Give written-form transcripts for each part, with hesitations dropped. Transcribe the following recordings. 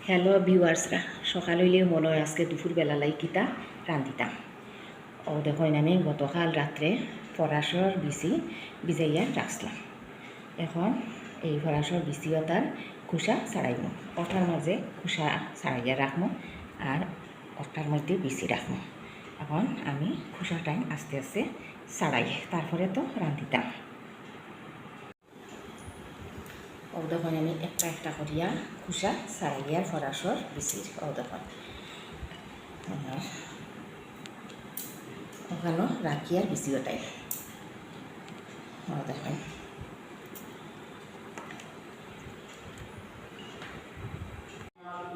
Hello ভিউয়ার্সরা, সকাল হইলে মনে হয় আজকে দুপুরবেলা কিতা রান্ধিতাম। ও দেখুন, আমি গতকাল রাত্রে ফরাসর বিচি ভিজাইয়া রাখলাম। এখন এই ফরাসর বিচিও তার খোসা ছাড়াইব, ওটার মাঝে খোসা ছাড়াইয়া রাখবো আর ওটার মধ্যে বিচি রাখবো। এখন আমি খোসাটাই আস্তে আস্তে ছাড়াই, তারপরে তো রান্ধিতাম। ও দেখুন, আমি একটা একটা করিয়া খোসা ছাড়াইয়া ফরাসর বিচির ও দেখুন ওখানে রাখিয়া বিচিওটাই ও দেখুন।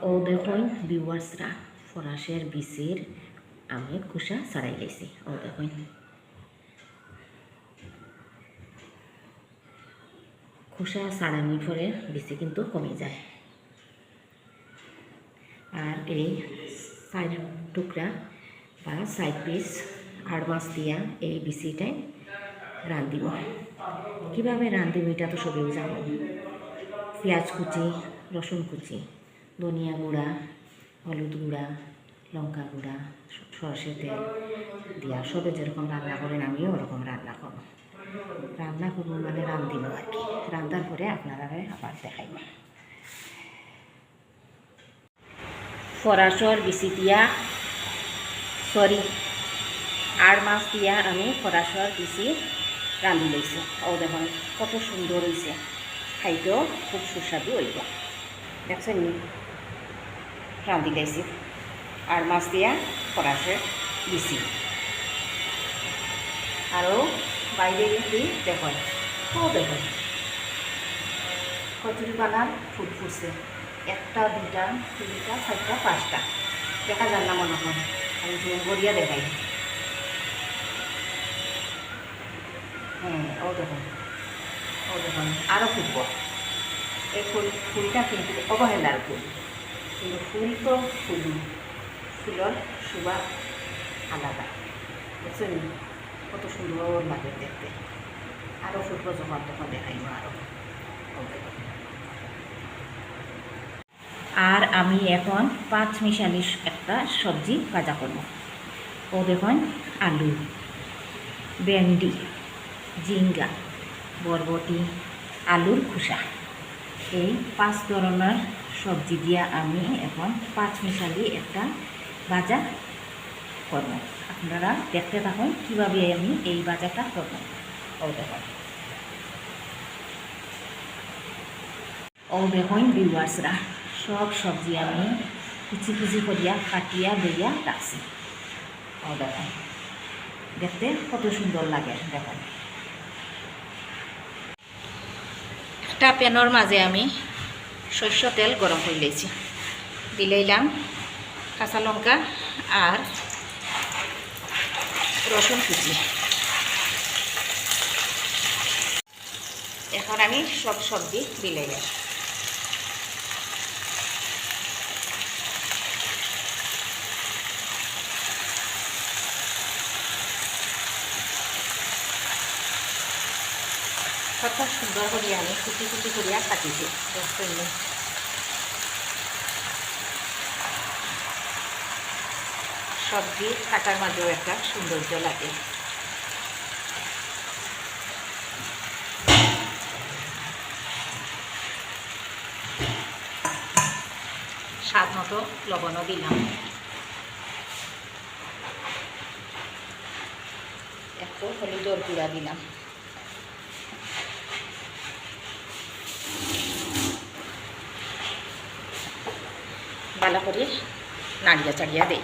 ও দেখুন ভিউয়ার্সরা, ফরাসের বিচির আমি খোসা ছাড়াই লাইছি। ও দেখুন, খোসা ছাড়ানোর পরে বিচি কিন্তু কমে যায়। আর এই সাইড টুকরা বা সাইড পিস আর মাছ দিয়া এই বিচিটাই রান্ধিব। কীভাবে রান্ধিব এটা তো সবেই জানো। পেঁয়াজ কুচি, রসুন কুচি, ধনিয়া গুঁড়া, হলুদ গুঁড়া, লঙ্কা গুঁড়া, সরষে তেল দিয়া সবে যেরকম রান্না করেন আমিও ওরকম রান্না করব। রান্না করবো মানে রান্ধিব আর কি। রান্নার পরে আপনারা আবার দেখাইব। ফরাসর বিচি দিয়া আর মাছ দিয়া আমি ফরাসর বিচি রান্ধি লইছি। ও দেখুন কত সুন্দর হয়েছে, খাইতেও খুব সুস্বাদু হইব। দেখছেন নি, রান্ধি লাইছি আর মাছ দিয়া ফরাসের বিচি। আরও বাইরে গেছি দেখুন, ও দেখুন কচুরি পানার ফুট ফুটছে, একটা দুটা তিনটা চারটা পাঁচটা, দেখা যান না মনে হয়। আমি গড়িয়া দেখাই। হ্যাঁ, ও দেখুন আরও ফুটব। এই ফুলটা কিন্তু অবহেলার ফুল, কিন্তু ফুল তো ফুলের শোভা আলাদা। বুঝছেন কত সুন্দর লাগে দেখতে। আরও ফুটব যখন তখন দেখাইব আরও। আর আমি এখন 5 মিশালি একটা সবজি ভাজা করব। ও দেখুন, আলু, ভেন্ডি, ঝিঙ্গা, বরবটি, আলুর খোসা, এই 5 ধরনের সবজি দিয়া আমি এখন 5 মিশালি একটা ভাজা করব। আপনারা দেখতে থাকুন কীভাবে আমি এই ভাজাটা করব। ও দেখুন ভিউয়ার্সরা, সব সবজি আমি কুচি কুচি করিয়া কাটিয়া দইয়া রাখছি। ও দেখুন দেখতে কত সুন্দর লাগে। দেখুন, একটা প্যানের মাঝে আমি সর্ষ তেল গরম করে দিয়েছি, দিলাইলাম কাঁচা লঙ্কা আর রসুন কুচি। এখন আমি সব সবজি দিলাইলাম। কত সুন্দর করে আমি কুচি কুচি করিয়া কাটিছি। সবজি কাটার মাঝেও একটা সৌন্দর্য লাগে। স্বাদ মতো লবণও দিলাম, একটু হলুদের গুঁড়া দিলাম। ভালো করে নাড়িয়া চাড়িয়া দেই।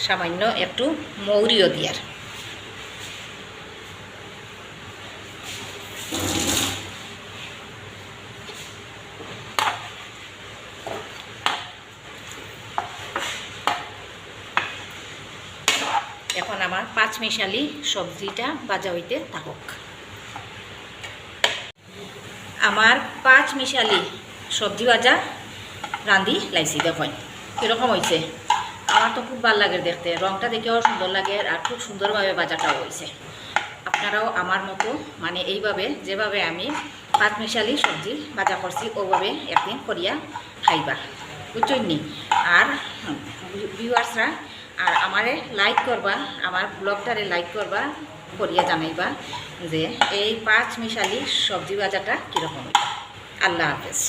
সামান্য একটু মৌরিও দিয়ার। এখন আমার 5 মিশালি সবজিটা ভাজা হইতে থাকুক। আমার 5 মিশালি সবজি ভাজা রাঁধি লাইছি। দেখুন কীরকম হয়েছে। আমার তো খুব ভালো লাগে দেখতে, রংটা দেখেও সুন্দর লাগে আর খুব সুন্দরভাবে বাজারটাও হয়েছে। আপনারাও আমার মতো মানে এইভাবে যেভাবে আমি পাঁচমিশালি সবজি ভাজা করছি ওভাবে একদিন করিয়া খাইবা, বুঝছেন নি? আর ভিউয়ার্সরা আর আমারে লাইক করবা, আমার ব্লগটারে লাইক করবা, করিয়া জানাইবা যে এই পাঁচমিশালি সবজি ভাজাটা কীরকম। আল্লাহ হাফেজ।